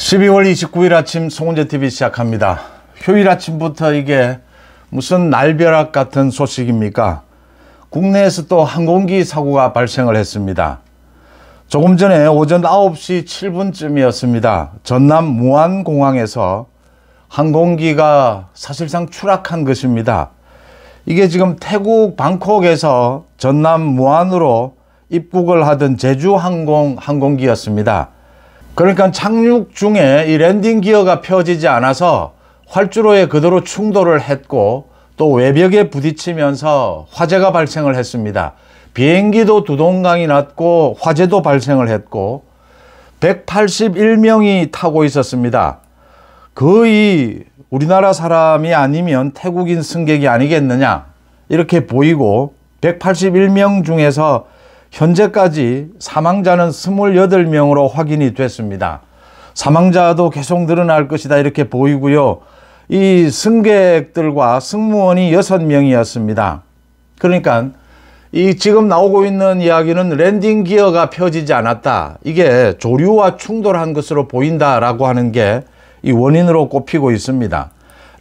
12월 29일 아침 송은재TV 시작합니다. 휴일 아침부터 이게 무슨 날벼락 같은 소식입니까? 국내에서 또 항공기 사고가 발생을 했습니다. 조금 전에 오전 9시 7분쯤이었습니다. 전남 무안공항에서 항공기가 사실상 추락한 것입니다. 이게 지금 태국 방콕에서 전남 무안으로 입국을 하던 제주항공 항공기였습니다. 그러니까 착륙 중에 이 랜딩 기어가 펴지지 않아서 활주로에 그대로 충돌을 했고 또 외벽에 부딪히면서 화재가 발생을 했습니다. 비행기도 두동강이 났고 화재도 발생을 했고 181명이 타고 있었습니다. 거의 우리나라 사람이 아니면 태국인 승객이 아니겠느냐 이렇게 보이고 181명 중에서 현재까지 사망자는 28명으로 확인이 됐습니다. 사망자도 계속 늘어날 것이다 이렇게 보이고요. 이 승객들과 승무원이 6명이었습니다. 그러니까 이 지금 나오고 있는 이야기는 랜딩 기어가 펴지지 않았다. 이게 조류와 충돌한 것으로 보인다라고 하는 게 이 원인으로 꼽히고 있습니다.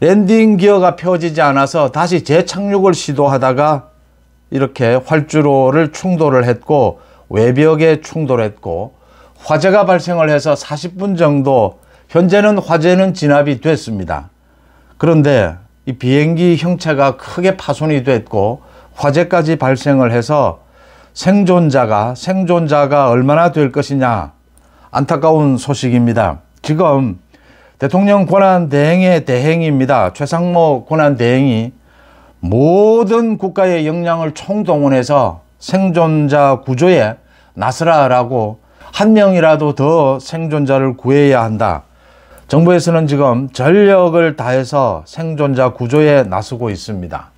랜딩 기어가 펴지지 않아서 다시 재착륙을 시도하다가 이렇게 활주로를 충돌을 했고 외벽에 충돌했고 화재가 발생을 해서 40분 정도 현재는 화재는 진압이 됐습니다. 그런데 이 비행기 형체가 크게 파손이 됐고 화재까지 발생을 해서 생존자가 얼마나 될 것이냐 안타까운 소식입니다. 지금 대통령 권한대행의 대행입니다. 최상목 권한대행이 모든 국가의 역량을 총동원해서 생존자 구조에 나서라라고 한 명이라도 더 생존자를 구해야 한다. 정부에서는 지금 전력을 다해서 생존자 구조에 나서고 있습니다.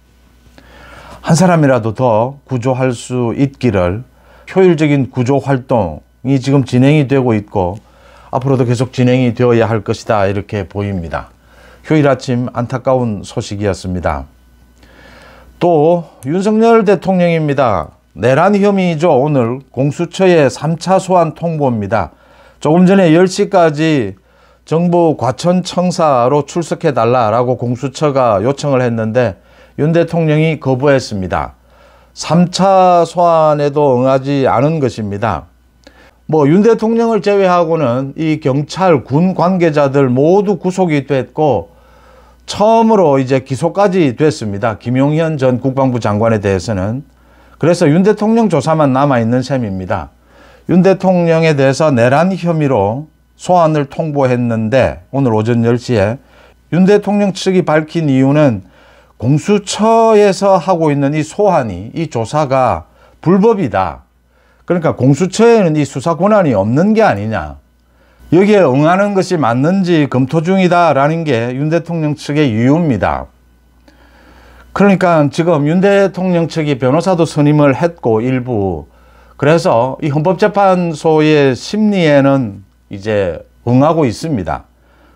한 사람이라도 더 구조할 수 있기를 효율적인 구조 활동이 지금 진행이 되고 있고 앞으로도 계속 진행이 되어야 할 것이다 이렇게 보입니다. 휴일 아침 안타까운 소식이었습니다. 또 윤석열 대통령입니다. 내란 혐의죠. 오늘 공수처의 3차 소환 통보입니다. 조금 전에 10시까지 정부 과천청사로 출석해 달라라고 공수처가 요청을 했는데 윤 대통령이 거부했습니다. 3차 소환에도 응하지 않은 것입니다. 윤 대통령을 제외하고는 이 경찰, 군 관계자들 모두 구속이 됐고 처음으로 이제 기소까지 됐습니다. 김용현 전 국방부 장관에 대해서는. 그래서 윤 대통령 조사만 남아있는 셈입니다. 윤 대통령에 대해서 내란 혐의로 소환을 통보했는데 오늘 오전 10시에 윤 대통령 측이 밝힌 이유는 공수처에서 하고 있는 이 소환이 이 조사가 불법이다. 그러니까 공수처에는 이 수사 권한이 없는 게 아니냐. 여기에 응하는 것이 맞는지 검토 중이다라는 게 윤 대통령 측의 이유입니다. 그러니까 지금 윤 대통령 측이 변호사도 선임을 했고 일부 그래서 이 헌법재판소의 심리에는 이제 응하고 있습니다.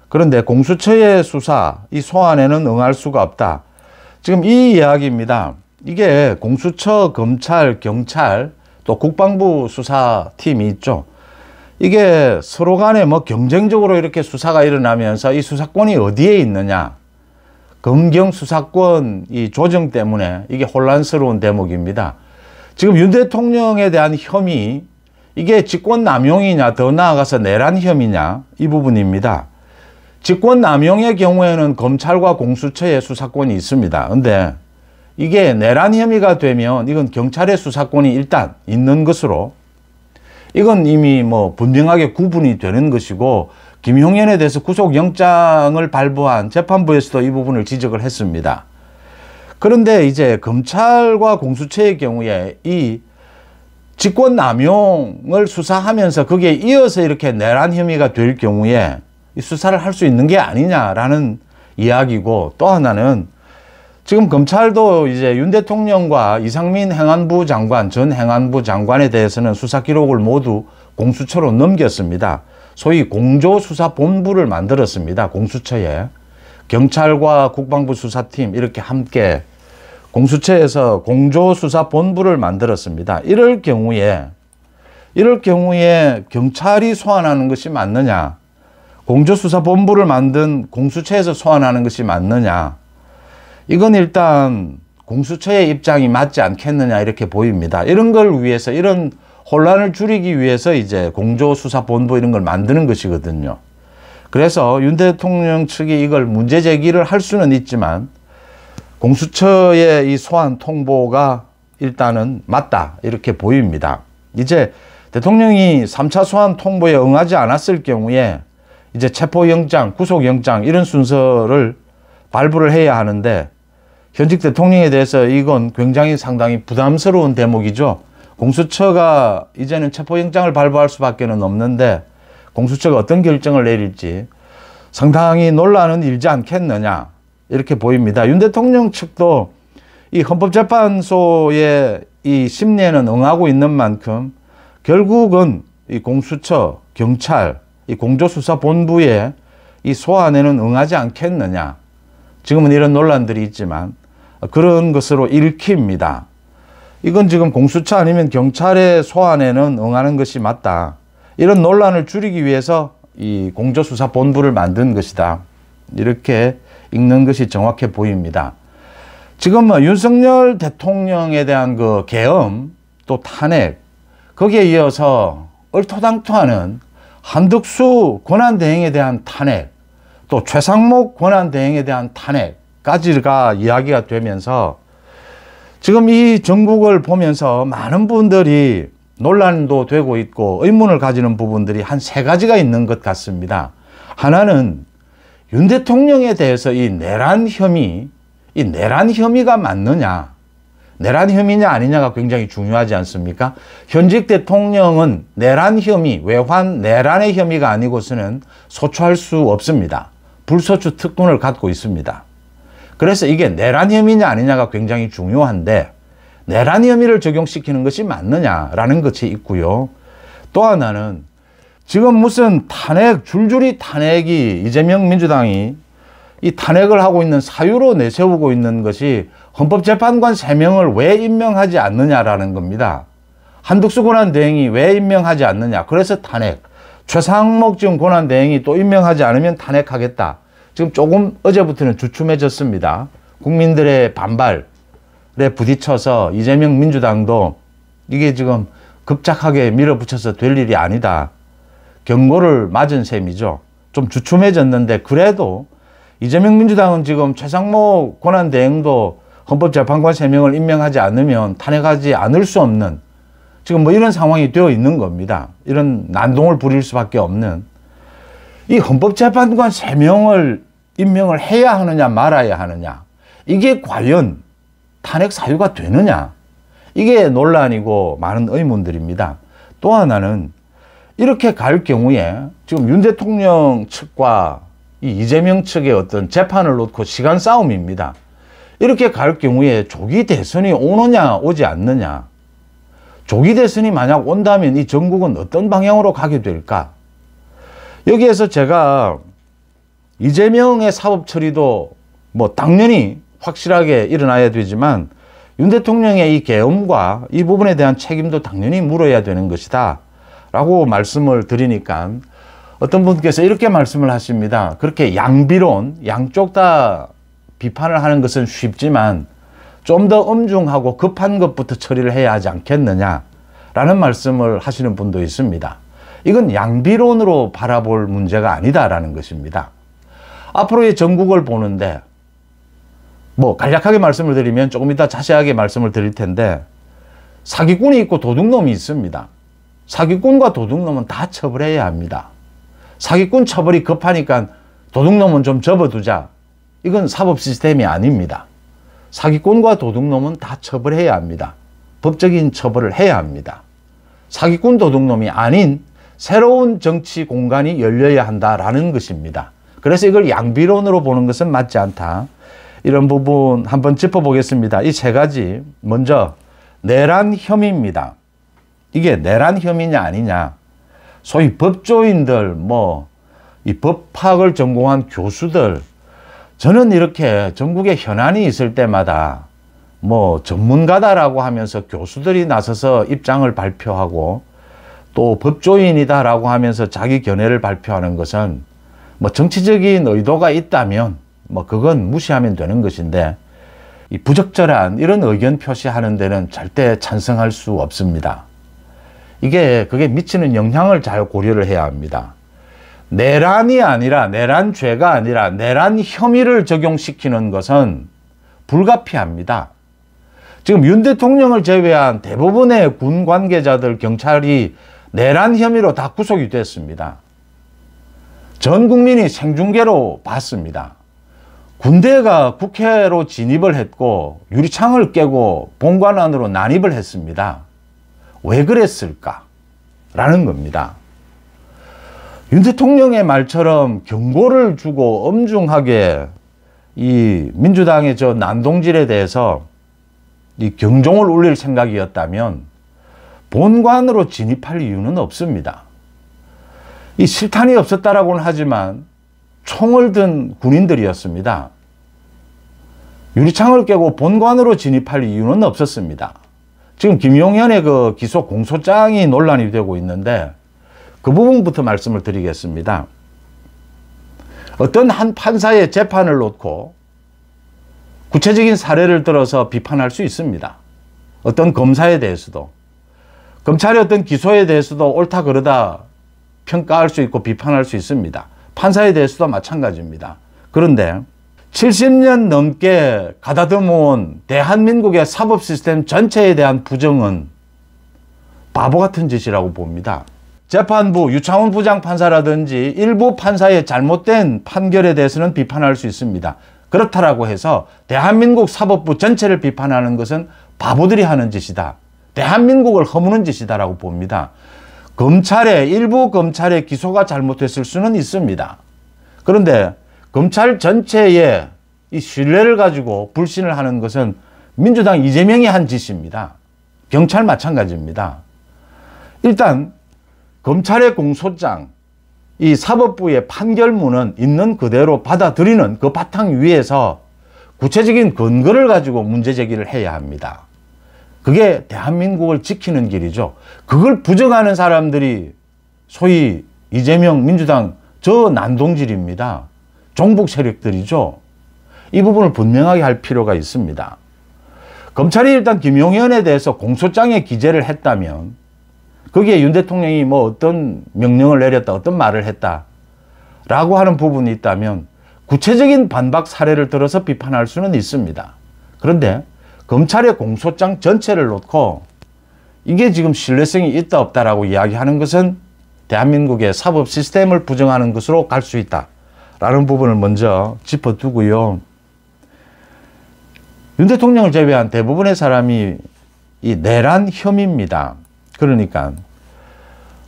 그런데 공수처의 수사, 이 소환에는 응할 수가 없다. 지금 이 이야기입니다. 이게 공수처, 검찰, 경찰 또 국방부 수사팀이 있죠. 이게 서로 간에 경쟁적으로 이렇게 수사가 일어나면서 이 수사권이 어디에 있느냐. 검경 수사권 이 조정 때문에 이게 혼란스러운 대목입니다. 지금 윤 대통령에 대한 혐의, 이게 직권남용이냐, 더 나아가서 내란 혐의냐, 이 부분입니다. 직권남용의 경우에는 검찰과 공수처의 수사권이 있습니다. 근데 이게 내란 혐의가 되면 이건 경찰의 수사권이 일단 있는 것으로 이건 이미 분명하게 구분이 되는 것이고 김용현에 대해서 구속영장을 발부한 재판부에서도 이 부분을 지적을 했습니다. 그런데 이제 검찰과 공수처의 경우에 이 직권남용을 수사하면서 거기에 이어서 이렇게 내란 혐의가 될 경우에 이 수사를 할 수 있는 게 아니냐라는 이야기고 또 하나는 지금 검찰도 이제 윤 대통령과 이상민 행안부 장관, 전 행안부 장관에 대해서는 수사 기록을 모두 공수처로 넘겼습니다. 소위 공조수사본부를 만들었습니다. 공수처에. 경찰과 국방부 수사팀 이렇게 함께 공수처에서 공조수사본부를 만들었습니다. 이럴 경우에 경찰이 소환하는 것이 맞느냐? 공조수사본부를 만든 공수처에서 소환하는 것이 맞느냐. 이건 일단 공수처의 입장이 맞지 않겠느냐 이렇게 보입니다. 이런 걸 위해서, 이런 혼란을 줄이기 위해서 이제 공조수사본부 이런 걸 만드는 것이거든요. 그래서 윤 대통령 측이 이걸 문제 제기를 할 수는 있지만 공수처의 이 소환 통보가 일단은 맞다 이렇게 보입니다. 이제 대통령이 3차 소환 통보에 응하지 않았을 경우에 이제 체포영장, 구속영장 이런 순서를 발부를 해야 하는데 현직 대통령에 대해서 이건 굉장히 상당히 부담스러운 대목이죠. 공수처가 이제는 체포영장을 발부할 수밖에 없는데 공수처가 어떤 결정을 내릴지 상당히 논란은 일지 않겠느냐 이렇게 보입니다. 윤 대통령 측도 이 헌법재판소의 이 심리에는 응하고 있는 만큼 결국은 이 공수처, 경찰, 이 공조수사본부의 이 소환에는 응하지 않겠느냐. 지금은 이런 논란들이 있지만 그런 것으로 읽힙니다. 이건 지금 공수처 아니면 경찰의 소환에는 응하는 것이 맞다. 이런 논란을 줄이기 위해서 이 공조수사본부를 만든 것이다. 이렇게 읽는 것이 정확해 보입니다. 지금 윤석열 대통령에 대한 그 계엄 또 탄핵 거기에 이어서 얼토당토하는 한덕수 권한대행에 대한 탄핵 또 최상목 권한대행에 대한 탄핵까지가 이야기가 되면서 지금 이 정국을 보면서 많은 분들이 논란도 되고 있고 의문을 가지는 부분들이 한 세 가지가 있는 것 같습니다. 하나는 윤 대통령에 대해서 이 내란 혐의가 맞느냐, 내란 혐의냐 아니냐가 굉장히 중요하지 않습니까? 현직 대통령은 내란 혐의, 외환 내란의 혐의가 아니고서는 소추할 수 없습니다. 불소추 특권을 갖고 있습니다. 그래서 이게 내란 혐의냐 아니냐가 굉장히 중요한데 내란 혐의를 적용시키는 것이 맞느냐라는 것이 있고요. 또 하나는 지금 무슨 탄핵, 줄줄이 탄핵이 이재명 민주당이 이 탄핵을 하고 있는 사유로 내세우고 있는 것이 헌법재판관 3명을 왜 임명하지 않느냐라는 겁니다. 한덕수 권한대행이 왜 임명하지 않느냐. 그래서 탄핵. 최상목 지금 권한대행이 또 임명하지 않으면 탄핵하겠다. 지금 조금 어제부터는 주춤해졌습니다. 국민들의 반발에 부딪혀서 이재명 민주당도 이게 지금 급작하게 밀어붙여서 될 일이 아니다. 경고를 맞은 셈이죠. 좀 주춤해졌는데 그래도 이재명 민주당은 지금 최상목 권한대행도 헌법재판관 3명을 임명하지 않으면 탄핵하지 않을 수 없는 지금 뭐 이런 상황이 되어 있는 겁니다. 이런 난동을 부릴 수밖에 없는 이 헌법재판관 3명을 임명을 해야 하느냐 말아야 하느냐 이게 과연 탄핵 사유가 되느냐 이게 논란이고 많은 의문들입니다. 또 하나는 이렇게 갈 경우에 지금 윤 대통령 측과 이 이재명 측의 어떤 재판을 놓고 시간 싸움입니다. 이렇게 갈 경우에 조기 대선이 오느냐 오지 않느냐. 조기 대선이 만약 온다면 이 전국은 어떤 방향으로 가게 될까? 여기에서 제가 이재명의 사법 처리도 뭐 당연히 확실하게 일어나야 되지만 윤 대통령의 이 계엄과 이 부분에 대한 책임도 당연히 물어야 되는 것이다 라고 말씀을 드리니까 어떤 분께서 이렇게 말씀을 하십니다. 그렇게 양비론, 양쪽 다 비판을 하는 것은 쉽지만 좀 더 엄중하고 급한 것부터 처리를 해야 하지 않겠느냐라는 말씀을 하시는 분도 있습니다. 이건 양비론으로 바라볼 문제가 아니다라는 것입니다. 앞으로의 전국을 보는데 뭐 간략하게 말씀을 드리면 조금 이따 자세하게 말씀을 드릴 텐데 사기꾼이 있고 도둑놈이 있습니다. 사기꾼과 도둑놈은 다 처벌해야 합니다. 사기꾼 처벌이 급하니까 도둑놈은 좀 접어두자. 이건 사법 시스템이 아닙니다. 사기꾼과 도둑놈은 다 처벌해야 합니다. 법적인 처벌을 해야 합니다. 사기꾼 도둑놈이 아닌 새로운 정치 공간이 열려야 한다라는 것입니다. 그래서 이걸 양비론으로 보는 것은 맞지 않다. 이런 부분 한번 짚어보겠습니다. 이 세 가지. 먼저 내란 혐의입니다. 이게 내란 혐의냐 아니냐. 소위 법조인들, 이 법학을 전공한 교수들, 저는 이렇게 전국에 현안이 있을 때마다 전문가다라고 하면서 교수들이 나서서 입장을 발표하고 또 법조인이다라고 하면서 자기 견해를 발표하는 것은 뭐 정치적인 의도가 있다면 뭐 그건 무시하면 되는 것인데, 이 부적절한 이런 의견 표시하는 데는 절대 찬성할 수 없습니다. 그게 미치는 영향을 잘 고려를 해야 합니다. 내란이 아니라, 내란죄가 아니라 내란 혐의를 적용시키는 것은 불가피합니다. 지금 윤 대통령을 제외한 대부분의 군 관계자들, 경찰이 내란 혐의로 다 구속이 됐습니다. 전 국민이 생중계로 봤습니다. 군대가 국회로 진입을 했고 유리창을 깨고 본관 안으로 난입을 했습니다. 왜 그랬을까? 라는 겁니다. 윤 대통령의 말처럼 경고를 주고 엄중하게 이 민주당의 저 난동질에 대해서 이 경종을 울릴 생각이었다면 본관으로 진입할 이유는 없습니다. 이 실탄이 없었다라고는 하지만 총을 든 군인들이었습니다. 유리창을 깨고 본관으로 진입할 이유는 없었습니다. 지금 김용현의 그 기소 공소장이 논란이 되고 있는데 그 부분부터 말씀을 드리겠습니다. 어떤 한 판사의 재판을 놓고 구체적인 사례를 들어서 비판할 수 있습니다. 어떤 검사에 대해서도, 검찰의 어떤 기소에 대해서도 옳다 그러다 평가할 수 있고 비판할 수 있습니다. 판사에 대해서도 마찬가지입니다. 그런데 70년 넘게 가다듬어온 대한민국의 사법 시스템 전체에 대한 부정은 바보 같은 짓이라고 봅니다. 재판부, 유창훈 부장판사라든지 일부 판사의 잘못된 판결에 대해서는 비판할 수 있습니다. 그렇다라고 해서 대한민국 사법부 전체를 비판하는 것은 바보들이 하는 짓이다. 대한민국을 허무는 짓이다라고 봅니다. 일부 검찰의 기소가 잘못됐을 수는 있습니다. 그런데 검찰 전체의 이 신뢰를 가지고 불신을 하는 것은 민주당 이재명이 한 짓입니다. 경찰 마찬가지입니다. 일단 검찰의 공소장, 이 사법부의 판결문은 있는 그대로 받아들이는 그 바탕 위에서 구체적인 근거를 가지고 문제 제기를 해야 합니다. 그게 대한민국을 지키는 길이죠. 그걸 부정하는 사람들이 소위 이재명 민주당 저 난동질입니다. 종북 세력들이죠. 이 부분을 분명하게 할 필요가 있습니다. 검찰이 일단 김용현에 대해서 공소장에 기재를 했다면 거기에 윤 대통령이 뭐 어떤 명령을 내렸다, 어떤 말을 했다라고 하는 부분이 있다면 구체적인 반박 사례를 들어서 비판할 수는 있습니다. 그런데 검찰의 공소장 전체를 놓고 이게 지금 신뢰성이 있다 없다라고 이야기하는 것은 대한민국의 사법 시스템을 부정하는 것으로 갈 수 있다라는 부분을 먼저 짚어두고요. 윤 대통령을 제외한 대부분의 사람이 이 내란 혐의입니다. 그러니까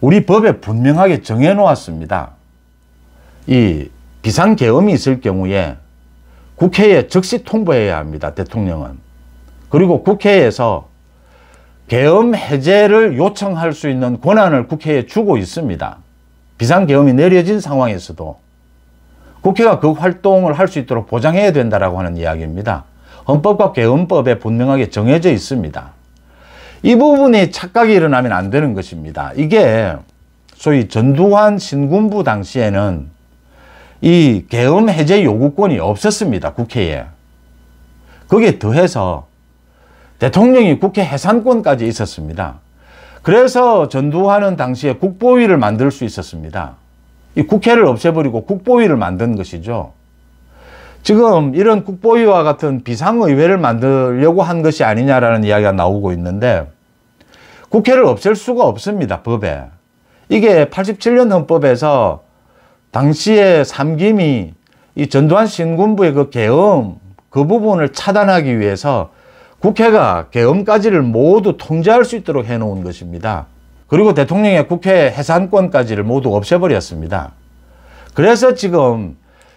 우리 법에 분명하게 정해놓았습니다. 이 비상계엄이 있을 경우에 국회에 즉시 통보해야 합니다. 대통령은. 그리고 국회에서 계엄 해제를 요청할 수 있는 권한을 국회에 주고 있습니다. 비상계엄이 내려진 상황에서도 국회가 그 활동을 할 수 있도록 보장해야 된다라고 하는 이야기입니다. 헌법과 계엄법에 분명하게 정해져 있습니다. 이 부분이 착각이 일어나면 안 되는 것입니다. 이게 소위 전두환 신군부 당시에는 이 계엄 해제 요구권이 없었습니다. 국회에. 거기에 더해서 대통령이 국회 해산권까지 있었습니다. 그래서 전두환은 당시에 국보위를 만들 수 있었습니다. 이 국회를 없애버리고 국보위를 만든 것이죠. 지금 이런 국보위와 같은 비상의회를 만들려고 한 것이 아니냐라는 이야기가 나오고 있는데 국회를 없앨 수가 없습니다. 법에. 이게 87년 헌법에서 당시에 삼김이 이 전두환 신군부의 그 계엄 그 부분을 차단하기 위해서 국회가 계엄까지를 모두 통제할 수 있도록 해놓은 것입니다. 그리고 대통령의 국회 해산권까지를 모두 없애버렸습니다. 그래서 지금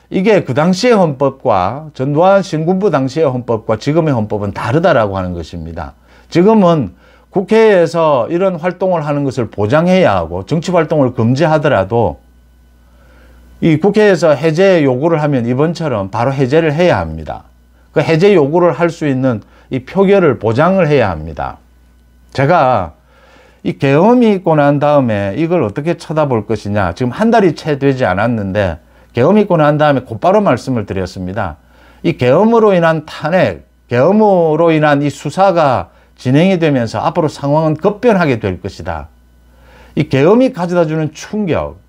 이게 그 당시의 헌법과 전두환 신군부 당시의 헌법과 지금의 헌법은 다르다라고 하는 것입니다. 지금은 국회에서 이런 활동을 하는 것을 보장해야 하고 정치 활동을 금지하더라도 이 국회에서 해제 요구를 하면 이번처럼 바로 해제를 해야 합니다. 그 해제 요구를 할 수 있는 이 표결을 보장을 해야 합니다. 제가 이 계엄이 있고 난 다음에 이걸 어떻게 쳐다볼 것이냐, 지금 한 달이 채 되지 않았는데 계엄 있고 난 다음에 곧바로 말씀을 드렸습니다. 이 계엄으로 인한 탄핵, 계엄으로 인한 이 수사가 진행이 되면서 앞으로 상황은 급변하게 될 것이다. 이 계엄이 가져다주는 충격,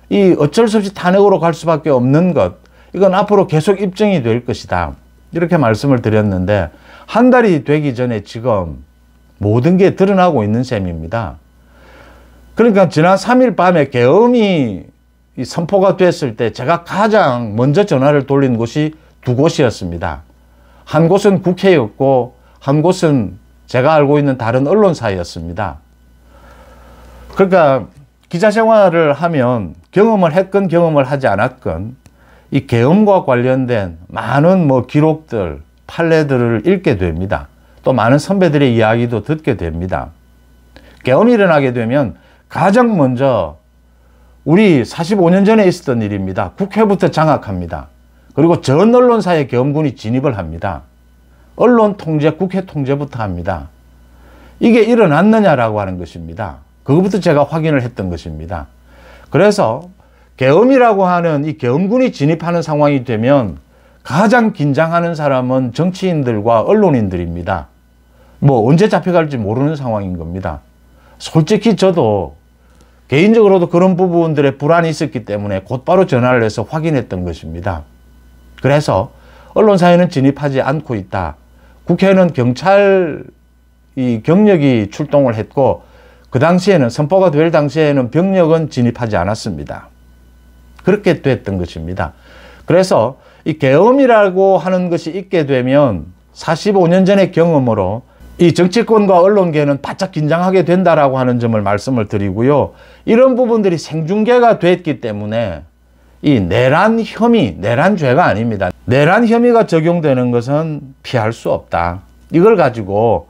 이 어쩔 수 없이 탄핵으로 갈 수밖에 없는 것, 이건 앞으로 계속 입증이 될 것이다. 이렇게 말씀을 드렸는데 한 달이 되기 전에 지금 모든 게 드러나고 있는 셈입니다. 그러니까 지난 3일 밤에 계엄이 선포가 됐을 때 제가 가장 먼저 전화를 돌린 곳이 두 곳이었습니다. 한 곳은 국회였고 한 곳은 제가 알고 있는 다른 언론사였습니다. 그러니까 기자 생활을 하면 경험을 했건 경험을 하지 않았건 이 계엄과 관련된 많은 기록들, 판례들을 읽게 됩니다. 또 많은 선배들의 이야기도 듣게 됩니다. 계엄이 일어나게 되면 가장 먼저 우리 45년 전에 있었던 일입니다. 국회부터 장악합니다. 그리고 전 언론사에 계엄군이 진입을 합니다. 언론 통제, 국회 통제부터 합니다. 이게 일어났느냐라고 하는 것입니다. 그것부터 제가 확인을 했던 것입니다. 그래서 계엄이라고 하는 이 계엄군이 진입하는 상황이 되면 가장 긴장하는 사람은 정치인들과 언론인들입니다. 언제 잡혀갈지 모르는 상황인 겁니다. 솔직히 저도 개인적으로도 그런 부분들에 불안이 있었기 때문에 곧바로 전화를 해서 확인했던 것입니다. 그래서 언론사에는 진입하지 않고 있다. 국회는 경찰 경력이 출동을 했고 그 당시에는 선포가 될 당시에는 병력은 진입하지 않았습니다. 그렇게 됐던 것입니다. 그래서 이 계엄이라고 하는 것이 있게 되면 45년 전의 경험으로 이 정치권과 언론계는 바짝 긴장하게 된다라고 하는 점을 말씀을 드리고요. 이런 부분들이 생중계가 됐기 때문에 이 내란 혐의, 내란죄가 아닙니다. 내란 혐의가 적용되는 것은 피할 수 없다. 이걸 가지고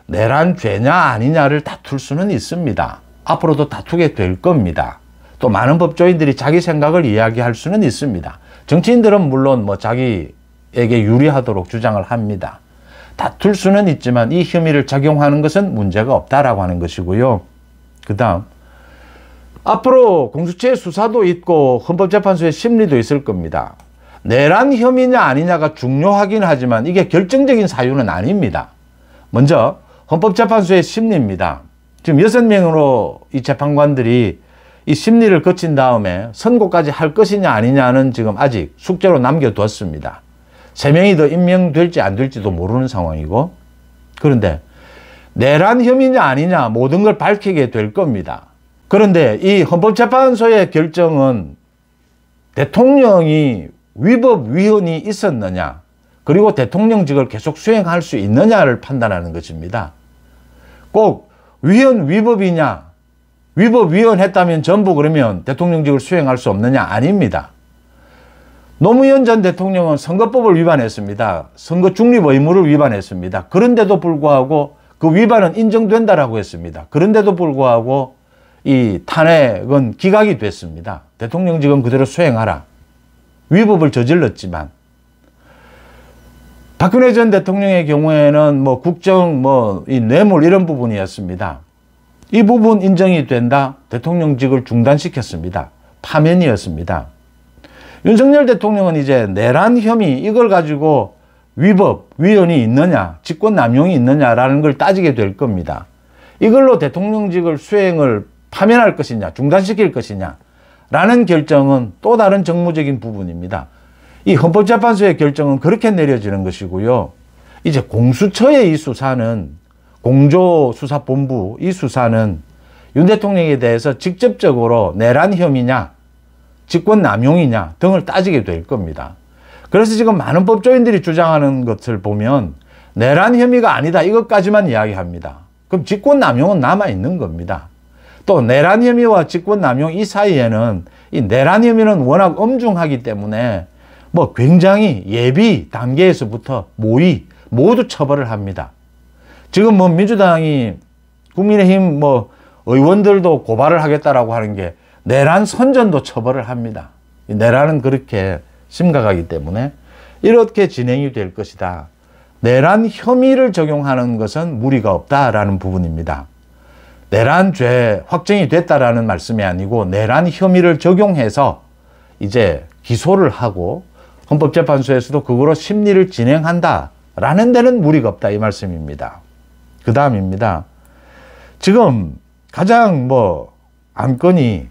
내란죄냐 아니냐를 다툴 수는 있습니다. 앞으로도 다투게 될 겁니다. 또 많은 법조인들이 자기 생각을 이야기할 수는 있습니다. 정치인들은 물론 자기에게 유리하도록 주장을 합니다. 다툴 수는 있지만 이 혐의를 적용하는 것은 문제가 없다라고 하는 것이고요. 그 다음 앞으로 공수처의 수사도 있고 헌법재판소의 심리도 있을 겁니다. 내란 혐의냐 아니냐가 중요하긴 하지만 이게 결정적인 사유는 아닙니다. 먼저 헌법재판소의 심리입니다. 지금 6명으로 이 재판관들이 이 심리를 거친 다음에 선고까지 할 것이냐 아니냐는 지금 아직 숙제로 남겨뒀습니다. 3명이 더 임명될지 안 될지도 모르는 상황이고, 그런데 내란 혐의냐 아니냐 모든 걸 밝히게 될 겁니다. 그런데 이 헌법재판소의 결정은 대통령이 위법 위헌이 있었느냐, 그리고 대통령직을 계속 수행할 수 있느냐를 판단하는 것입니다. 꼭 위헌 위법이냐, 위법 위헌했다면 전부 그러면 대통령직을 수행할 수 없느냐? 아닙니다. 노무현 전 대통령은 선거법을 위반했습니다. 선거 중립 의무를 위반했습니다. 그런데도 불구하고 그 위반은 인정된다라고 했습니다. 그런데도 불구하고 이 탄핵은 기각이 됐습니다. 대통령직은 그대로 수행하라. 위법을 저질렀지만 박근혜 전 대통령의 경우에는 국정, 이 뇌물 이런 부분이었습니다. 이 부분 인정이 된다. 대통령직을 중단시켰습니다. 파면이었습니다. 윤석열 대통령은 이제 내란 혐의 이걸 가지고 위법, 위헌이 있느냐, 직권 남용이 있느냐라는 걸 따지게 될 겁니다. 이걸로 대통령직을 수행을 파면할 것이냐, 중단시킬 것이냐 라는 결정은 또 다른 정무적인 부분입니다. 이 헌법재판소의 결정은 그렇게 내려지는 것이고요. 이제 공수처의 이 수사는, 공조수사본부 이 수사는 윤 대통령에 대해서 직접적으로 내란 혐의냐, 직권 남용이냐 등을 따지게 될 겁니다. 그래서 지금 많은 법조인들이 주장하는 것을 보면 내란 혐의가 아니다 이것까지만 이야기합니다. 그럼 직권 남용은 남아있는 겁니다. 또 내란 혐의와 직권 남용 이 사이에는 이 내란 혐의는 워낙 엄중하기 때문에 굉장히 예비 단계에서부터 모의 모두 처벌을 합니다. 지금 민주당이 국민의힘 의원들도 고발을 하겠다라고 하는 게 내란 선전도 처벌을 합니다. 내란은 그렇게 심각하기 때문에 이렇게 진행이 될 것이다. 내란 혐의를 적용하는 것은 무리가 없다라는 부분입니다. 내란죄 확정이 됐다라는 말씀이 아니고 내란 혐의를 적용해서 이제 기소를 하고 헌법재판소에서도 그거로 심리를 진행한다라는 데는 무리가 없다 이 말씀입니다. 그 다음입니다. 지금 가장 안건이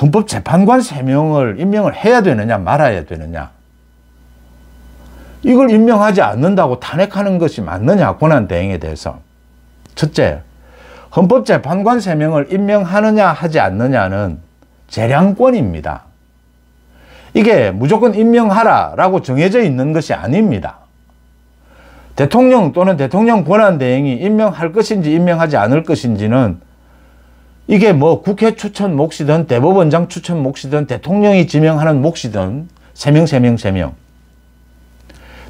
헌법재판관 3명을 임명을 해야 되느냐 말아야 되느냐, 이걸 임명하지 않는다고 탄핵하는 것이 맞느냐, 권한대행에 대해서. 첫째, 헌법재판관 3명을 임명하느냐 하지 않느냐는 재량권입니다. 이게 무조건 임명하라라고 정해져 있는 것이 아닙니다. 대통령 또는 대통령 권한대행이 임명할 것인지 임명하지 않을 것인지는 이게 국회 추천 몫이든 대법원장 추천 몫이든 대통령이 지명하는 몫이든 3명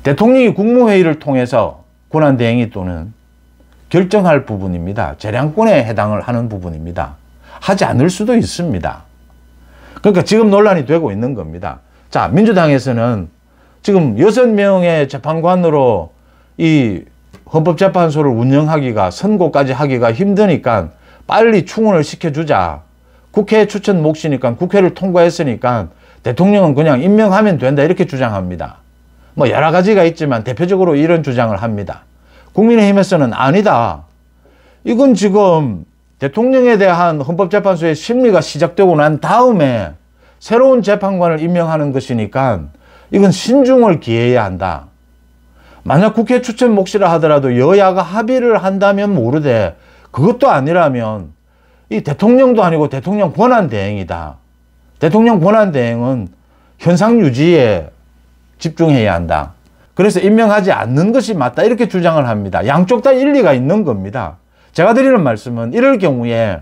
대통령이 국무회의를 통해서 권한대행이 또는 결정할 부분입니다. 재량권에 해당을 하는 부분입니다. 하지 않을 수도 있습니다. 그러니까 지금 논란이 되고 있는 겁니다. 자, 민주당에서는 지금 6명의 재판관으로 이 헌법재판소를 운영하기가, 선고까지 하기가 힘드니까 빨리 충원을 시켜주자. 국회 추천 몫이니까, 국회를 통과했으니까 대통령은 그냥 임명하면 된다 이렇게 주장합니다. 여러 가지가 있지만 대표적으로 이런 주장을 합니다. 국민의힘에서는 아니다. 이건 지금 대통령에 대한 헌법재판소의 심리가 시작되고 난 다음에 새로운 재판관을 임명하는 것이니까 이건 신중을 기해야 한다. 만약 국회 추천 몫이라 하더라도 여야가 합의를 한다면 모르되 그것도 아니라면 이 대통령도 아니고 대통령 권한대행이다. 대통령 권한대행은 현상 유지에 집중해야 한다. 그래서 임명하지 않는 것이 맞다 이렇게 주장을 합니다. 양쪽 다 일리가 있는 겁니다. 제가 드리는 말씀은 이럴 경우에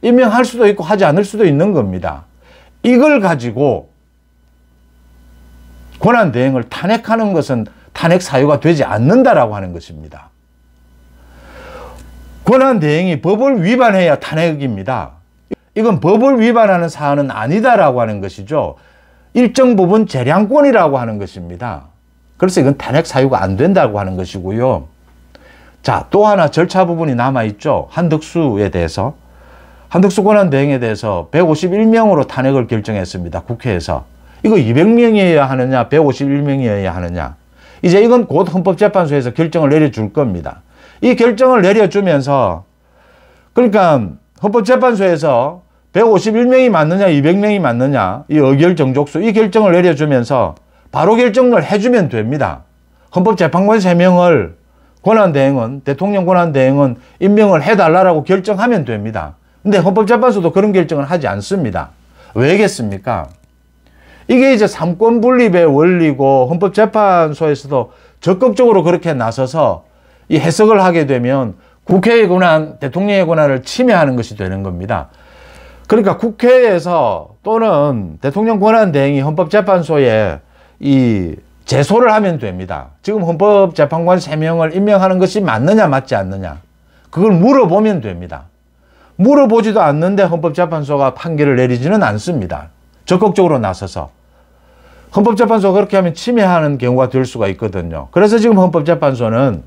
임명할 수도 있고 하지 않을 수도 있는 겁니다. 이걸 가지고 권한대행을 탄핵하는 것은 탄핵 사유가 되지 않는다라고 하는 것입니다. 권한대행이 법을 위반해야 탄핵입니다. 이건 법을 위반하는 사안은 아니다라고 하는 것이죠. 일정 부분 재량권이라고 하는 것입니다. 그래서 이건 탄핵 사유가 안 된다고 하는 것이고요. 자, 또 하나 절차 부분이 남아있죠. 한덕수에 대해서. 한덕수 권한대행에 대해서 151명으로 탄핵을 결정했습니다. 국회에서. 이거 200명이어야 하느냐 151명이어야 하느냐. 이제 이건 곧 헌법재판소에서 결정을 내려줄 겁니다. 이 결정을 내려주면서 그러니까 헌법재판소에서 151명이 맞느냐 200명이 맞느냐 이 의결정족수 이 결정을 내려주면서 바로 결정을 해주면 됩니다. 헌법재판관 3명을 권한대행은 대통령 권한대행은 임명을 해달라고 결정하면 됩니다. 근데 헌법재판소도 그런 결정을 하지 않습니다. 왜겠습니까? 이게 이제 삼권 분립의 원리고 헌법재판소에서도 적극적으로 그렇게 나서서 이 해석을 하게 되면 국회의 권한, 대통령의 권한을 침해하는 것이 되는 겁니다. 그러니까 국회에서 또는 대통령 권한대행이 헌법재판소에 이 제소를 하면 됩니다. 지금 헌법재판관 3명을 임명하는 것이 맞느냐 맞지 않느냐 그걸 물어보면 됩니다. 물어보지도 않는데 헌법재판소가 판결을 내리지는 않습니다. 적극적으로 나서서. 헌법재판소가 그렇게 하면 침해하는 경우가 될 수가 있거든요. 그래서 지금 헌법재판소는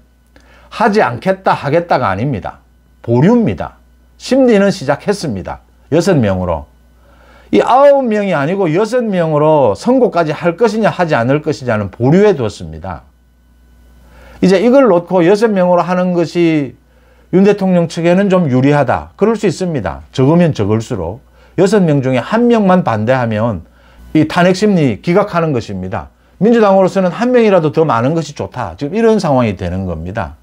하지 않겠다 하겠다가 아닙니다. 보류입니다. 심리는 시작했습니다. 6명으로. 이 9명이 아니고 6명으로 선고까지 할 것이냐 하지 않을 것이냐는 보류해 뒀습니다. 이제 이걸 놓고 6명으로 하는 것이 윤 대통령 측에는 좀 유리하다. 그럴 수 있습니다. 적으면 적을수록 6명 중에 1명만 반대하면 이 탄핵 심리 기각하는 것입니다. 민주당으로서는 1명이라도 더 많은 것이 좋다. 지금 이런 상황이 되는 겁니다.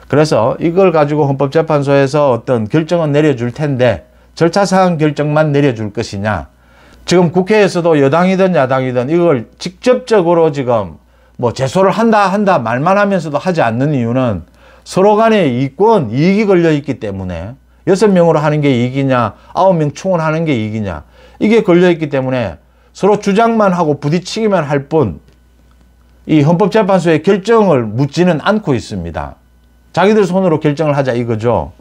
그래서 이걸 가지고 헌법재판소에서 어떤 결정은 내려줄 텐데 절차상 결정만 내려줄 것이냐. 지금 국회에서도 여당이든 야당이든 이걸 직접적으로 지금 제소를 한다 말만 하면서도 하지 않는 이유는 서로 간에 이익이 걸려 있기 때문에 6명으로 하는 게 이익이냐 9명 충원하는 게 이익이냐 이게 걸려 있기 때문에 서로 주장만 하고 부딪히기만 할 뿐 이 헌법재판소의 결정을 묻지는 않고 있습니다. 자기들 손으로 결정을 하자 이거죠.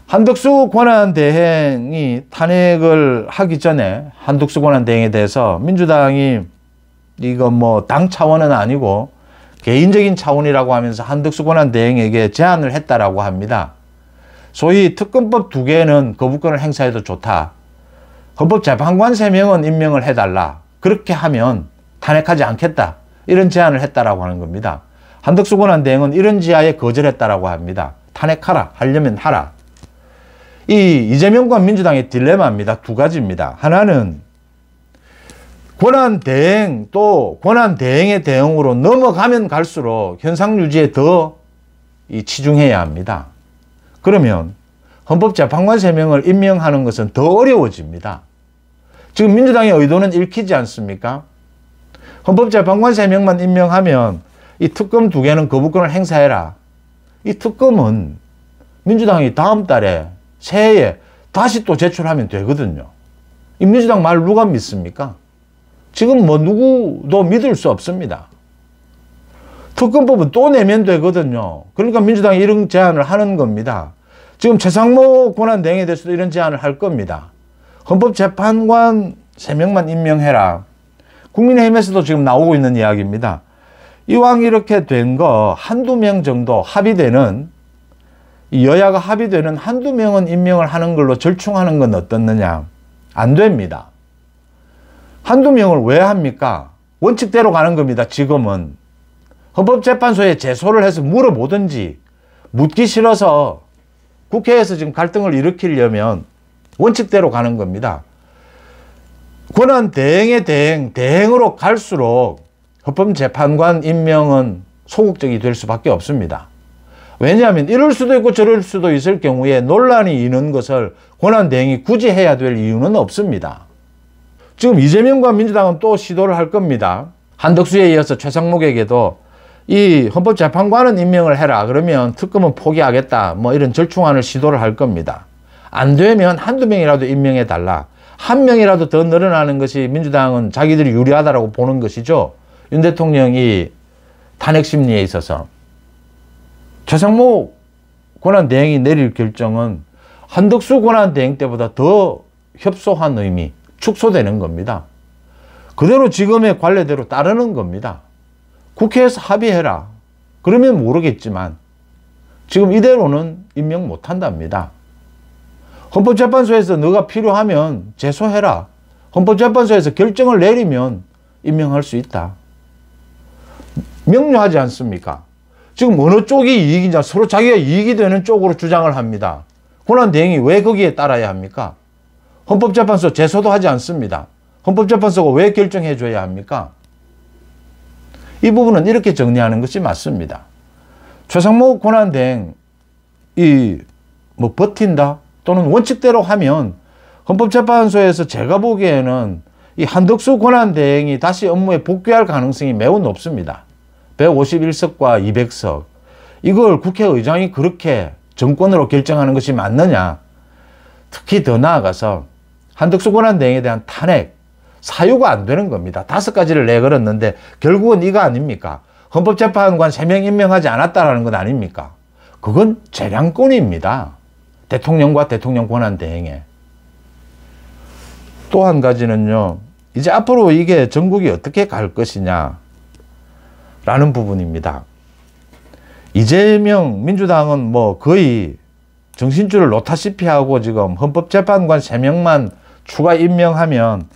한덕수 권한대행이 탄핵을 하기 전에 한덕수 권한대행에 대해서 민주당이 이거 당 차원은 아니고 개인적인 차원이라고 하면서 한덕수 권한대행에게 제안을 했다라고 합니다. 소위 특검법 2개는 거부권을 행사해도 좋다. 헌법재판관 3명은 임명을 해달라. 그렇게 하면 탄핵하지 않겠다. 이런 제안을 했다라고 하는 겁니다. 한덕수 권한대행은 이런 지하에 거절했다라고 합니다. 탄핵하라. 하려면 하라. 이 이재명과 민주당의 딜레마입니다. 두 가지입니다. 하나는 권한대행 또 권한대행의 대응으로 넘어가면 갈수록 현상 유지에 더 치중해야 합니다. 그러면 헌법재판관 3명을 임명하는 것은 더 어려워집니다. 지금 민주당의 의도는 읽히지 않습니까? 헌법재판관 3명만 임명하면 이 특검 2개는 거부권을 행사해라. 이 특검은 민주당이 다음 달에 새해에 다시 또 제출하면 되거든요. 이 민주당 말 누가 믿습니까? 지금 뭐 누구도 믿을 수 없습니다. 특검법은 또 내면 되거든요. 그러니까 민주당이 이런 제안을 하는 겁니다. 지금 최상목 권한대행에 대해서도 이런 제안을 할 겁니다. 헌법재판관 3명만 임명해라. 국민의힘에서도 지금 나오고 있는 이야기입니다. 이왕 이렇게 된 거 한두 명 정도 합의되는, 여야가 합의되는 한두 명은 임명을 하는 걸로 절충하는 건 어떻느냐. 안 됩니다. 한두 명을 왜 합니까? 원칙대로 가는 겁니다. 지금은 헌법재판소에 제소를 해서 물어보든지, 묻기 싫어서 국회에서 지금 갈등을 일으키려면 원칙대로 가는 겁니다. 권한대행의 대행으로 갈수록 헌법재판관 임명은 소극적이 될 수밖에 없습니다. 왜냐하면 이럴 수도 있고 저럴 수도 있을 경우에 논란이 있는 것을 권한대행이 굳이 해야 될 이유는 없습니다. 지금 이재명과 민주당은 또 시도를 할 겁니다. 한덕수에 이어서 최상목에게도 이 헌법재판관은 임명을 해라. 그러면 특검은 포기하겠다. 뭐 이런 절충안을 시도를 할 겁니다. 안 되면 한두 명이라도 임명해 달라. 한 명이라도 더 늘어나는 것이 민주당은 자기들이 유리하다고 보는 것이죠. 윤 대통령이 탄핵 심리에 있어서. 최상목 권한대행이 내릴 결정은 한덕수 권한대행 때보다 더 협소한 의미, 축소되는 겁니다. 그대로 지금의 관례대로 따르는 겁니다. 국회에서 합의해라. 그러면 모르겠지만 지금 이대로는 임명 못한답니다. 헌법재판소에서 너가 필요하면 제소해라. 헌법재판소에서 결정을 내리면 임명할 수 있다. 명료하지 않습니까? 지금 어느 쪽이 이익이냐, 서로 자기가 이익이 되는 쪽으로 주장을 합니다. 권한대행이 왜 거기에 따라야 합니까? 헌법재판소 제소도 하지 않습니다. 헌법재판소가 왜 결정해 줘야 합니까? 이 부분은 이렇게 정리하는 것이 맞습니다. 최상목 권한대행 버틴다 또는 원칙대로 하면 헌법재판소에서 제가 보기에는 이 한덕수 권한대행이 다시 업무에 복귀할 가능성이 매우 높습니다. 151석과 200석. 이걸 국회의장이 그렇게 정권으로 결정하는 것이 맞느냐. 특히 더 나아가서 한덕수 권한대행에 대한 탄핵, 사유가 안 되는 겁니다. 5가지를 내걸었는데 결국은 이거 아닙니까? 헌법재판관 3명 임명하지 않았다라는 건 아닙니까? 그건 재량권입니다. 대통령과 대통령 권한대행에. 또 한 가지는요. 이제 앞으로 이게 전국이 어떻게 갈 것이냐 라는 부분입니다. 이재명 민주당은 뭐 거의 정신줄을 놓다시피 하고 지금 헌법재판관 3명만 추가 임명하면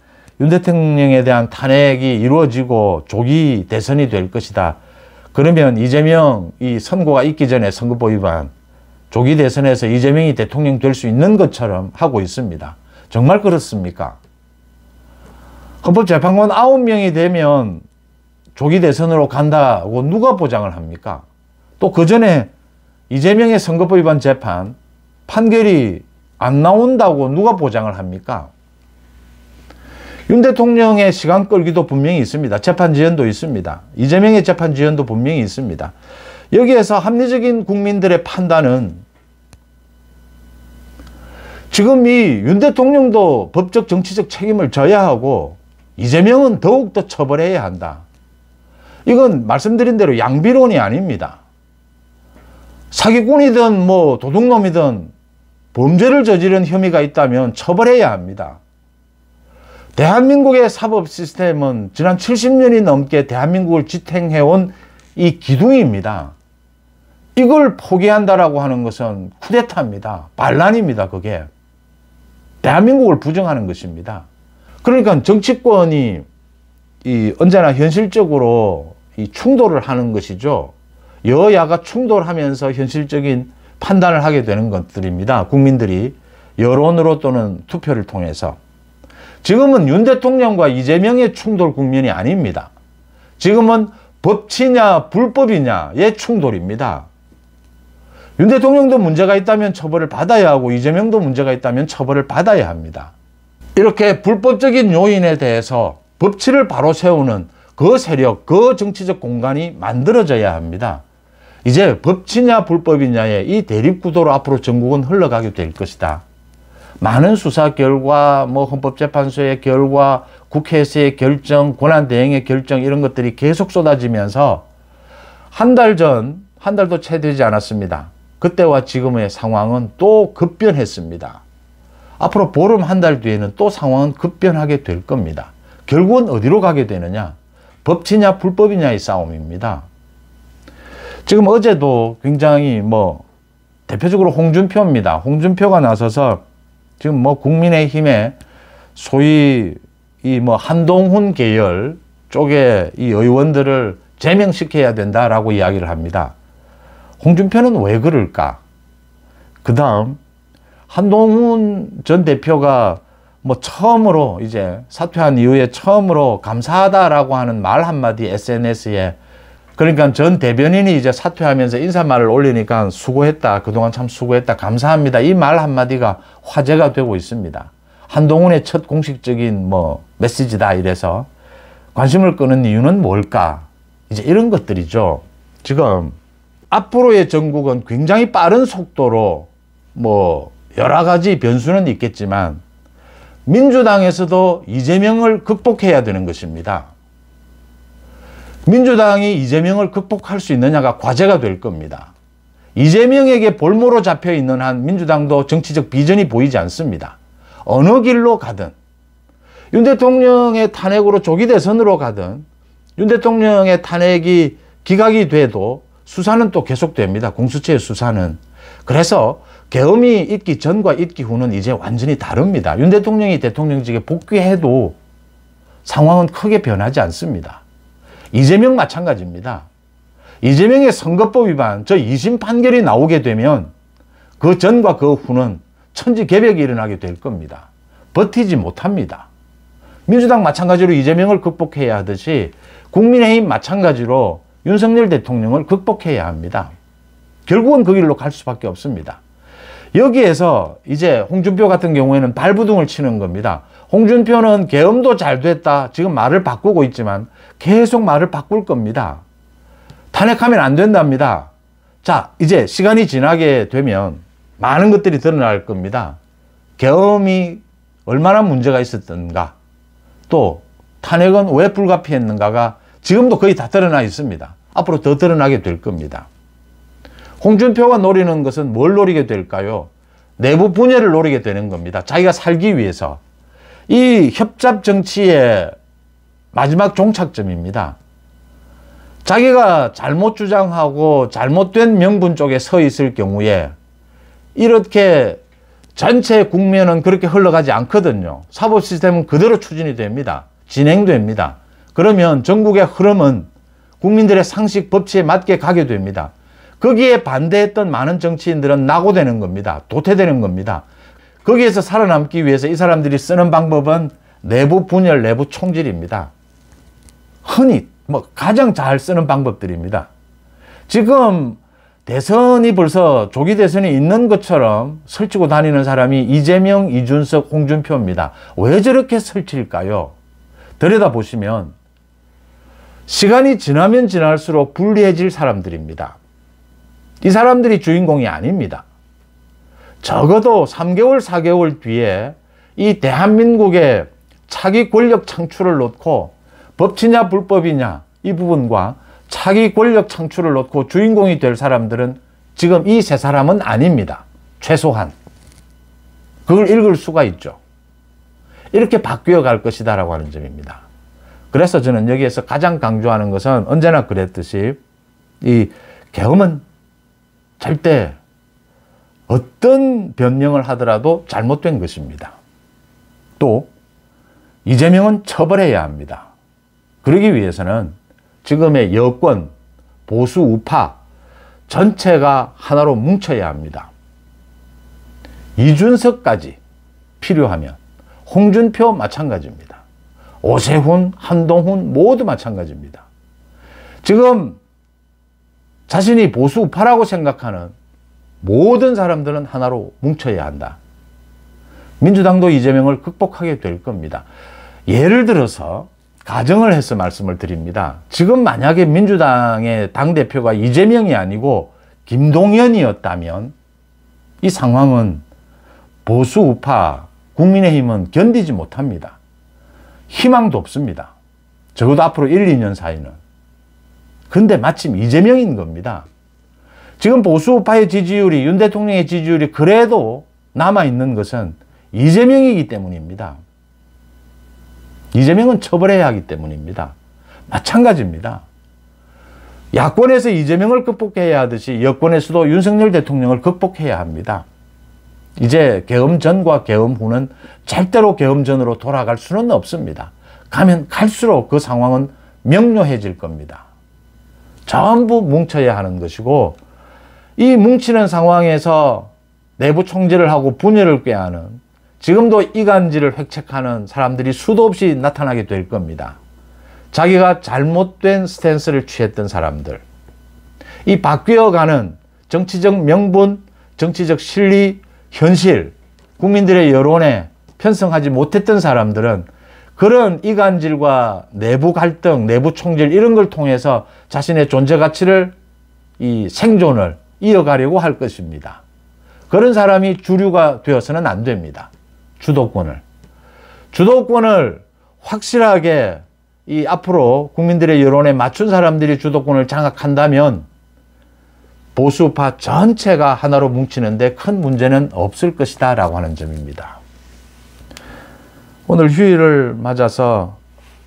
윤 대통령에 대한 탄핵이 이루어지고 조기 대선이 될 것이다. 그러면 이재명 이 선고가 있기 전에 선거법 위반, 조기 대선에서 이재명이 대통령 될 수 있는 것처럼 하고 있습니다. 정말 그렇습니까? 헌법재판관 9명이 되면 조기 대선으로 간다고 누가 보장을 합니까? 또 그 전에 이재명의 선거법 위반 재판 판결이 안 나온다고 누가 보장을 합니까? 윤 대통령의 시간 끌기도 분명히 있습니다. 재판 지연도 있습니다. 이재명의 재판 지연도 분명히 있습니다. 여기에서 합리적인 국민들의 판단은 지금 이 윤 대통령도 법적 정치적 책임을 져야 하고 이재명은 더욱더 처벌해야 한다. 이건 말씀드린 대로 양비론이 아닙니다. 사기꾼이든 뭐 도둑놈이든 범죄를 저지른 혐의가 있다면 처벌해야 합니다. 대한민국의 사법 시스템은 지난 70년이 넘게 대한민국을 지탱해온 이 기둥입니다. 이걸 포기한다라고 하는 것은 쿠데타입니다. 반란입니다. 그게. 대한민국을 부정하는 것입니다. 그러니까 정치권이 언제나 현실적으로 이 충돌을 하는 것이죠. 여야가 충돌하면서 현실적인 판단을 하게 되는 것들입니다. 국민들이 여론으로 또는 투표를 통해서. 지금은 윤 대통령과 이재명의 충돌 국면이 아닙니다. 지금은 법치냐 불법이냐의 충돌입니다. 윤 대통령도 문제가 있다면 처벌을 받아야 하고 이재명도 문제가 있다면 처벌을 받아야 합니다. 이렇게 불법적인 요인에 대해서 법치를 바로 세우는 그 세력, 그 정치적 공간이 만들어져야 합니다. 이제 법치냐 불법이냐의 이 대립구도로 앞으로 전국은 흘러가게 될 것이다. 많은 수사 결과, 헌법재판소의 결과, 국회에서의 결정, 권한대행의 결정 이런 것들이 계속 쏟아지면서 한 달도 채 되지 않았습니다. 그때와 지금의 상황은 또 급변했습니다. 앞으로 보름 한 달 뒤에는 또 상황은 급변하게 될 겁니다. 결국은 어디로 가게 되느냐? 법치냐 불법이냐의 싸움입니다. 지금 어제도 굉장히 대표적으로 홍준표입니다. 홍준표가 나서서 지금 국민의힘의 소위 한동훈 계열 쪽의 이 의원들을 제명시켜야 된다라고 이야기를 합니다. 홍준표는 왜 그럴까? 그 다음 한동훈 전 대표가 처음으로 이제 사퇴한 이후에 처음으로 감사하다라고 하는 말 한마디 SNS에, 그러니까 전 대변인이 이제 사퇴하면서 인사말을 올리니까 수고했다, 그동안 참 수고했다, 감사합니다, 이 말 한마디가 화제가 되고 있습니다. 한동훈의 첫 공식적인 메시지다 이래서 관심을 끄는 이유는 뭘까? 이제 이런 것들이죠. 지금 앞으로의 전국은 굉장히 빠른 속도로 여러 가지 변수는 있겠지만 민주당에서도 이재명을 극복해야 되는 것입니다. 민주당이 이재명을 극복할 수 있느냐가 과제가 될 겁니다. 이재명에게 볼모로 잡혀 있는 한 민주당도 정치적 비전이 보이지 않습니다. 어느 길로 가든, 윤 대통령의 탄핵으로 조기 대선으로 가든, 윤 대통령의 탄핵이 기각이 돼도 수사는 또 계속됩니다. 공수처의 수사는. 그래서 계엄이 있기 전과 있기 후는 이제 완전히 다릅니다. 윤 대통령이 대통령직에 복귀해도 상황은 크게 변하지 않습니다. 이재명 마찬가지입니다. 이재명의 선거법 위반, 2심 판결이 나오게 되면 그 전과 그 후는 천지개벽이 일어나게 될 겁니다. 버티지 못합니다. 민주당 마찬가지로 이재명을 극복해야 하듯이 국민의힘 마찬가지로 윤석열 대통령을 극복해야 합니다. 결국은 그 길로 갈 수밖에 없습니다. 여기에서 이제 홍준표 같은 경우에는 발부둥을 치는 겁니다. 홍준표는 계엄도 잘 됐다, 지금 말을 바꾸고 있지만 계속 말을 바꿀 겁니다. 탄핵하면 안 된답니다. 자, 이제 시간이 지나게 되면 많은 것들이 드러날 겁니다. 계엄이 얼마나 문제가 있었던가, 또 탄핵은 왜 불가피했는가가 지금도 거의 다 드러나 있습니다. 앞으로 더 드러나게 될 겁니다. 홍준표가 노리는 것은 뭘 노리게 될까요? 내부 분열을 노리게 되는 겁니다. 자기가 살기 위해서. 이 협잡 정치의 마지막 종착점입니다. 자기가 잘못 주장하고 잘못된 명분 쪽에 서 있을 경우에 이렇게 전체 국면은 그렇게 흘러가지 않거든요. 사법 시스템은 그대로 추진이 됩니다. 진행됩니다. 그러면 전국의 흐름은 국민들의 상식 법치에 맞게 가게 됩니다. 거기에 반대했던 많은 정치인들은 낙오되는 겁니다. 도태되는 겁니다. 거기에서 살아남기 위해서 이 사람들이 쓰는 방법은 내부 분열, 내부 총질입니다. 흔히 가장 잘 쓰는 방법들입니다. 지금 대선이 벌써 조기 대선이 있는 것처럼 설치고 다니는 사람이 이재명, 이준석, 홍준표입니다. 왜 저렇게 설칠까요? 들여다보시면 시간이 지나면 지날수록 불리해질 사람들입니다. 이 사람들이 주인공이 아닙니다. 적어도 3개월, 4개월 뒤에 이 대한민국의 차기 권력 창출을 놓고 법치냐 불법이냐 이 부분과 차기 권력 창출을 놓고 주인공이 될 사람들은 지금 이 세 사람은 아닙니다. 최소한. 그걸 읽을 수가 있죠. 이렇게 바뀌어 갈 것이다 라고 하는 점입니다. 그래서 저는 여기에서 가장 강조하는 것은 언제나 그랬듯이 이 계엄은 절대 어떤 변명을 하더라도 잘못된 것입니다. 또 이재명은 처벌해야 합니다. 그러기 위해서는 지금의 여권, 보수 우파 전체가 하나로 뭉쳐야 합니다. 이준석까지 필요하면 홍준표 마찬가지입니다. 오세훈, 한동훈 모두 마찬가지입니다. 지금 자신이 보수 우파라고 생각하는 모든 사람들은 하나로 뭉쳐야 한다. 민주당도 이재명을 극복하게 될 겁니다. 예를 들어서 가정을 해서 말씀을 드립니다. 지금 만약에 민주당의 당대표가 이재명이 아니고 김동연이었다면 이 상황은 보수 우파 국민의힘은 견디지 못합니다. 희망도 없습니다. 적어도 앞으로 1, 2년 사이는. 근데 마침 이재명인 겁니다. 지금 보수 우파의 지지율이, 윤 대통령의 지지율이 그래도 남아있는 것은 이재명이기 때문입니다. 이재명은 처벌해야 하기 때문입니다. 마찬가지입니다. 야권에서 이재명을 극복해야 하듯이 여권에서도 윤석열 대통령을 극복해야 합니다. 이제 계엄 전과 계엄 후는 절대로 계엄 전으로 돌아갈 수는 없습니다. 가면 갈수록 그 상황은 명료해질 겁니다. 전부 뭉쳐야 하는 것이고, 이 뭉치는 상황에서 내부 총질을 하고 분열을 꾀하는, 지금도 이간질을 획책하는 사람들이 수도 없이 나타나게 될 겁니다. 자기가 잘못된 스탠스를 취했던 사람들, 이 바뀌어가는 정치적 명분, 정치적 실리, 현실, 국민들의 여론에 편성하지 못했던 사람들은 그런 이간질과 내부 갈등, 내부 총질 이런 걸 통해서 자신의 존재 가치를, 이 생존을 이어가려고 할 것입니다. 그런 사람이 주류가 되어서는 안 됩니다. 주도권을 확실하게 이 앞으로 국민들의 여론에 맞춘 사람들이 주도권을 장악한다면 보수파 전체가 하나로 뭉치는데 큰 문제는 없을 것이다 라고 하는 점입니다. 오늘 휴일을 맞아서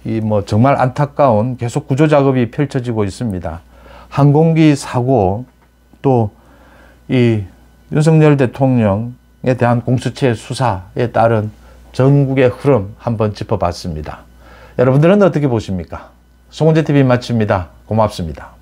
이 정말 안타까운 계속 구조 작업이 펼쳐지고 있습니다. 항공기 사고, 또 이 윤석열 대통령에 대한 공수처 수사에 따른 전국의 흐름 한번 짚어봤습니다. 여러분들은 어떻게 보십니까? 송은재TV 마칩니다. 고맙습니다.